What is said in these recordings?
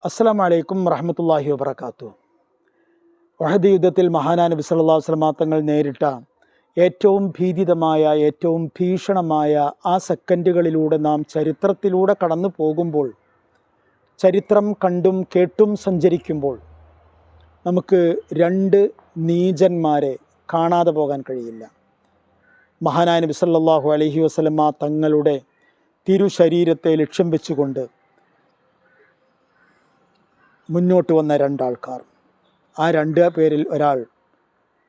അസ്സലാമു അലൈക്കും വറഹ്മത്തുള്ളാഹി വബറകാതുഹു. ഉഹദ് യുദ്ധത്തിൽ മഹാനായ നബി സല്ലല്ലാഹു അലൈഹി വസല്ലം തങ്ങൾ നേരിട്ട ഏറ്റവും ഭീതിതമായ, ഏറ്റവും ഭീഷണമായ ആ സെക്കൻഡുകളിലൂടെ നാം ചരിത്രത്തിലൂടെ കടന്നു പോകുമ്പോൾ, ചരിത്രം കണ്ടും കേട്ടും സഞ്ചരിക്കുമ്പോൾ നമുക്ക് രണ്ട് നീചന്മാരെ കാണാതെ പോകാൻ കഴിയില്ല. മഹാനായ നബി സല്ലല്ലാഹു അലൈഹി വസല്ലം തങ്ങളുടെ തിരുശരീരത്തെ ലക്ഷ്യം വെച്ചുകൊണ്ട് മുന്നോട്ട് വന്ന രണ്ടാൾക്കാർ. ആ രണ്ട് പേരിൽ ഒരാൾ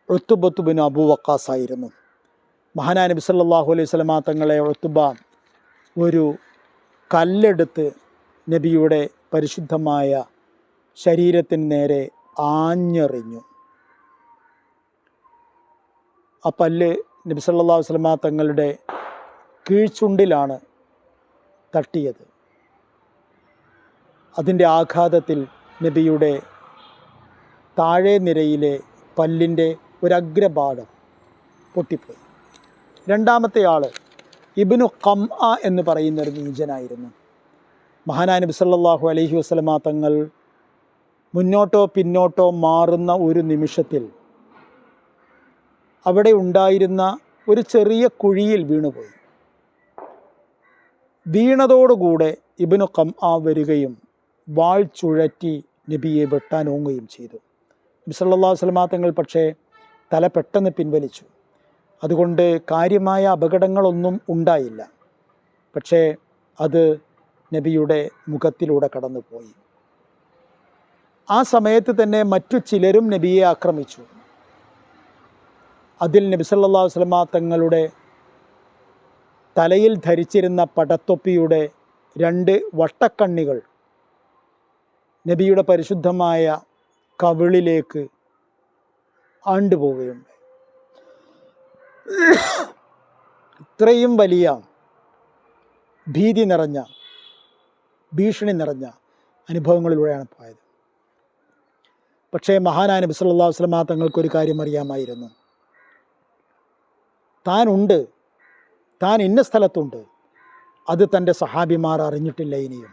ഉത്ബത്ത് ബിൻ അബൂ വഖാസ് ആയിരുന്നു. മഹാനായ നബി സല്ലല്ലാഹു അലൈഹി വസല്ലം തങ്ങളെ ഉത്ബ ഒരു കല്ലെടുത്ത് നബിയുടെ പരിശുദ്ധമായ ശരീരത്തിന് നേരെ ആഞ്ഞെറിഞ്ഞു. ആ പല്ല് നബി സല്ലല്ലാഹു അലൈഹി വസല്ലം തങ്ങളുടെ കീഴ്ചുണ്ടിലാണ് തട്ടിയത്. അതിൻ്റെ ആഘാതത്തിൽ നബിയുടെ താഴെ നിരയിലെ പല്ലിൻ്റെ ഒരഗ്രഭാഗം പൊട്ടിപ്പോയി. രണ്ടാമത്തെ ആൾ ഇബ്നു ഖംഅ എന്ന് പറയുന്നൊരു നീചനായിരുന്നു. മഹാനായ നബി സല്ലല്ലാഹു അലൈഹി വസല്ലം തങ്ങൾ മുന്നോട്ടോ പിന്നോട്ടോ മാറുന്ന ഒരു നിമിഷത്തിൽ അവിടെ ഉണ്ടായിരുന്ന ഒരു ചെറിയ കുഴിയിൽ വീണുപോയി. വീണതോടുകൂടെ ഇബ്നു ഖംഅ വരികയും വാൾ ചുഴറ്റി നബിയെ വെട്ടാനോങ്ങുകയും ചെയ്തു. നബി സല്ലല്ലാഹു അലൈഹി വസല്ലം തങ്ങൾ പക്ഷേ തല പെട്ടെന്ന് പിൻവലിച്ചു. അതുകൊണ്ട് കാര്യമായ അപകടങ്ങളൊന്നും ഉണ്ടായില്ല. പക്ഷേ അത് നബിയുടെ മുഖത്തിലൂടെ കടന്നുപോയി. ആ സമയത്ത് തന്നെ മറ്റു ചിലരും നബിയെ ആക്രമിച്ചു. അതിൽ നബി സല്ലല്ലാഹു അലൈഹി വസല്ലം തങ്ങളുടെ തലയിൽ ധരിച്ചിരുന്ന പടത്തൊപ്പിയുടെ രണ്ട് വട്ടക്കണ്ണികൾ നബിയുടെ പരിശുദ്ധമായ കവിളിലേക്ക് ആണ്ടുപോവുകയുണ്ടായി. ഇത്രയും വലിയ ഭീതി നിറഞ്ഞ, ഭീഷണി നിറഞ്ഞ അനുഭവങ്ങളിലൂടെയാണ് പോയത്. പക്ഷേ മഹാനായ നബി സല്ലല്ലാഹു അലൈഹി വസല്ലം തങ്ങൾക്കൊരു കാര്യം അറിയാമായിരുന്നു. താനുണ്ട്, താൻ ഇന്ന സ്ഥലത്തുണ്ട്. അത് തൻ്റെ സഹാബിമാർ അറിഞ്ഞിട്ടില്ല. ഇനിയും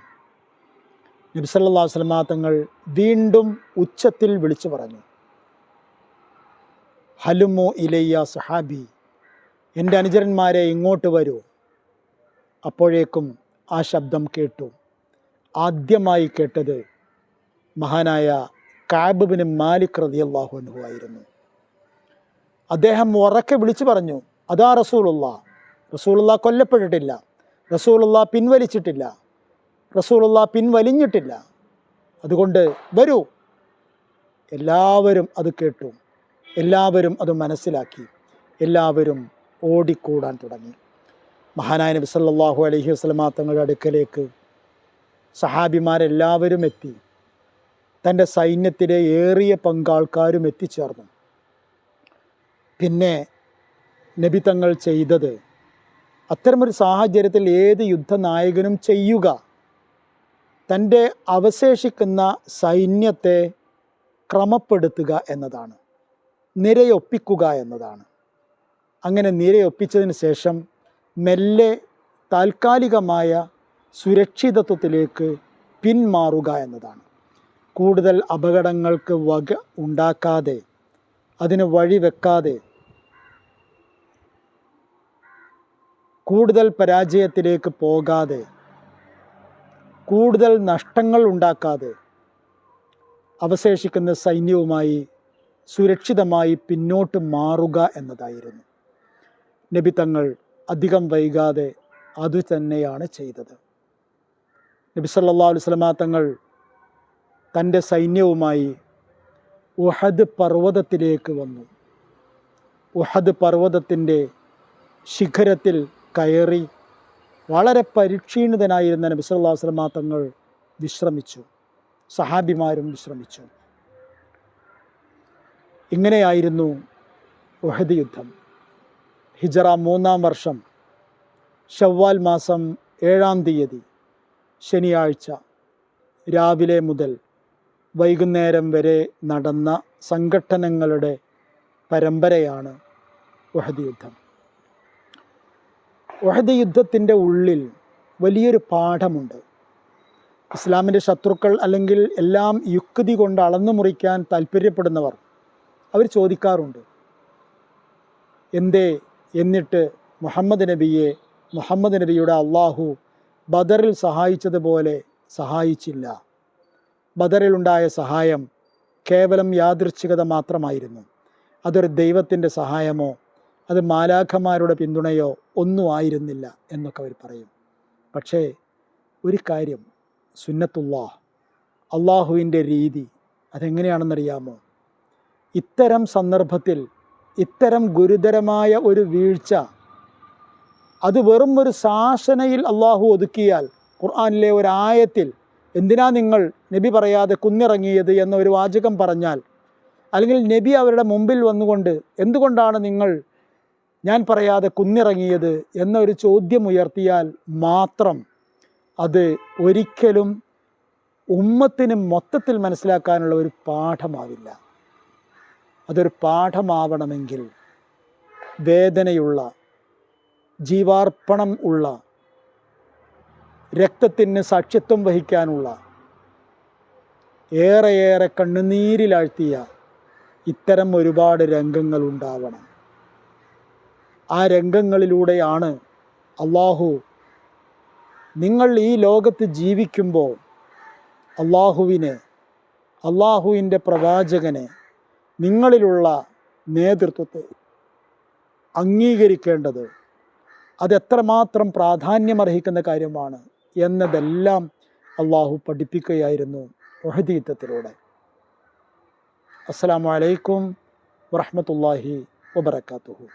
നബി സല്ലല്ലാഹു അലൈഹി വസല്ലം തങ്ങൾ വീണ്ടും ഉച്ചത്തിൽ വിളിച്ചു പറഞ്ഞു, ഹലുമു ഇലയ്യ സഹാബി, എൻ്റെ അനുചരന്മാരെ ഇങ്ങോട്ട് വരൂ. അപ്പോഴേക്കും ആ ശബ്ദം കേട്ടു. ആദ്യമായി കേട്ടത് മഹാനായ കഅബ് ബിൻ മാലിക് റളിയല്ലാഹു അൻഹു ആയിരുന്നു. അദ്ദേഹം ഉറക്കെ വിളിച്ചു പറഞ്ഞു, അതാ റസൂലുള്ളാഹ്. റസൂലുള്ളാഹ് കൊല്ലപ്പെട്ടിട്ടില്ല, റസൂലുള്ളാഹ് പിൻവലിച്ചിട്ടില്ല, റസൂലുള്ളാഹ് പിൻവലിഞ്ഞിട്ടില്ല. അതുകൊണ്ട് വരൂ. എല്ലാവരും അത് കേട്ടു, എല്ലാവരും അത് മനസ്സിലാക്കി, എല്ലാവരും ഓടിക്കൂടാൻ തുടങ്ങി. മഹാനായ നബി സല്ലല്ലാഹു അലൈഹി വസല്ലം തങ്ങളുടെ അടുക്കലേക്ക് സഹാബിമാരെല്ലാവരും എത്തി. തൻ്റെ സൈന്യത്തിലെ ഏറിയ പങ്കാൾക്കാരും എത്തിച്ചേർന്നു. പിന്നെ നബി തങ്ങൾ ചെയ്തത്, അത്തരമൊരു സാഹചര്യത്തിൽ ഏത് യുദ്ധനായകനും ചെയ്യുക, തൻ്റെ അവശേഷിക്കുന്ന സൈന്യത്തെ ക്രമപ്പെടുത്തുക എന്നതാണ്, നിരയൊപ്പിക്കുക എന്നതാണ്. അങ്ങനെ നിരയൊപ്പിച്ചതിന് ശേഷം മെല്ലെ താൽക്കാലികമായ സുരക്ഷിതത്വത്തിലേക്ക് പിന്മാറുക എന്നതാണ്. കൂടുതൽ അപകടങ്ങൾക്ക് വക ഉണ്ടാക്കാതെ, അതിന് വഴിവെക്കാതെ, കൂടുതൽ പരാജയത്തിലേക്ക് പോകാതെ, കൂടുതൽ നഷ്ടങ്ങൾ ഉണ്ടാക്കാതെ അവശേഷിക്കുന്ന സൈന്യവുമായി സുരക്ഷിതമായി പിന്നോട്ട് മാറുക എന്നതായിരുന്നു. നബി തങ്ങൾ അധികം വൈകാതെ അതുതന്നെയാണ് ചെയ്തത്. നബി സല്ലല്ലാഹു അലൈഹി വസല്ലം തങ്ങൾ തൻ്റെ സൈന്യവുമായി ഉഹദ് പർവ്വതത്തിലേക്ക് വന്നു. ഉഹദ് പർവ്വതത്തിൻ്റെ ശിഖരത്തിൽ കയറി വളരെ പരിക്ഷീണിതനായിരുന്ന നബി സല്ലല്ലാഹു അലൈഹി വസല്ലം തങ്ങൾ വിശ്രമിച്ചു. സഹാബിമാരും വിശ്രമിച്ചു. ഇങ്ങനെയായിരുന്നു ഉഹദ് യുദ്ധം. ഹിജറ 3-ാം വർഷം ശവ്വാൽ മാസം 7-ാം തീയതി ശനിയാഴ്ച രാവിലെ മുതൽ വൈകുന്നേരം വരെ നടന്ന സംഘട്ടനങ്ങളുടെ പരമ്പരയാണ് ഉഹദ് യുദ്ധം. ഉഹദ് യുദ്ധത്തിൻ്റെ ഉള്ളിൽ വലിയൊരു പാഠമുണ്ട്. ഇസ്ലാമിൻ്റെ ശത്രുക്കൾ അല്ലെങ്കിൽ എല്ലാം യുക്തി കൊണ്ട് അളന്നു മുറിക്കാൻ താല്പര്യപ്പെടുന്നവർ അവർ ചോദിക്കാറുണ്ട്, എന്തേ എന്നിട്ട് മുഹമ്മദ് നബിയുടെ അള്ളാഹു ബദറിൽ സഹായിച്ചതുപോലെ സഹായിച്ചില്ല? ബദറിലുണ്ടായ സഹായം കേവലം യാദൃച്ഛികത മാത്രമായിരുന്നു. അതൊരു ദൈവത്തിൻ്റെ സഹായമോ അത് മാലാഖമാരുടെ പിന്തുണയോ ഒന്നും ആയിരുന്നില്ല എന്നൊക്കെ അവർ പറയും. പക്ഷേ ഒരു കാര്യം, സുന്നത്തുല്ലാഹ്, അള്ളാഹുവിൻ്റെ രീതി അതെങ്ങനെയാണെന്നറിയാമോ? ഇത്തരം സന്ദർഭത്തിൽ ഇത്തരം ഗുരുതരമായ ഒരു വീഴ്ച അത് വെറും ഒരു ശാസനയിൽ അള്ളാഹു ഒതുക്കിയാൽ, ഖുർആനിലെ ഒരായത്തിൽ എന്തിനാ നിങ്ങൾ നബി പറയാതെ കുന്നിറങ്ങിയത് എന്ന ഒരു വാചകം പറഞ്ഞാൽ, അല്ലെങ്കിൽ നബി അവരുടെ മുമ്പിൽ വന്നുകൊണ്ട് എന്തുകൊണ്ടാണ് നിങ്ങൾ ഞാൻ പറയാതെ കുന്നിറങ്ങിയത് എന്നൊരു ചോദ്യം ഉയർത്തിയാൽ മാത്രം അത് ഒരിക്കലും ഉമ്മത്തിന് മൊത്തത്തിൽ മനസ്സിലാക്കാനുള്ള ഒരു പാഠമാവില്ല. അതൊരു പാഠമാവണമെങ്കിൽ വേദനയുള്ള, ജീവാർപ്പണം ഉള്ള, രക്തത്തിന് സാക്ഷ്യത്വം വഹിക്കാനുള്ള, ഏറെയേറെ കണ്ണുനീരിലാഴ്ത്തിയ ഇത്തരം ഒരുപാട് രംഗങ്ങൾ ഉണ്ടാവണം. ആ രംഗങ്ങളിലൂടെയാണ് അള്ളാഹു നിങ്ങൾ ഈ ലോകത്ത് ജീവിക്കുമ്പോൾ അള്ളാഹുവിൻ്റെ പ്രവാചകനെ, നിങ്ങളിലുള്ള നേതൃത്വത്തെ അംഗീകരിക്കേണ്ടത് അതെത്രമാത്രം പ്രാധാന്യമർഹിക്കുന്ന കാര്യമാണ് എന്നതെല്ലാം അള്ളാഹു പഠിപ്പിക്കുകയായിരുന്നു ഉഹദ് യുദ്ധത്തിലൂടെ. അസ്സലാമു അലൈക്കും വറഹ്മത്തുള്ളാഹി വബറകാതുഹു.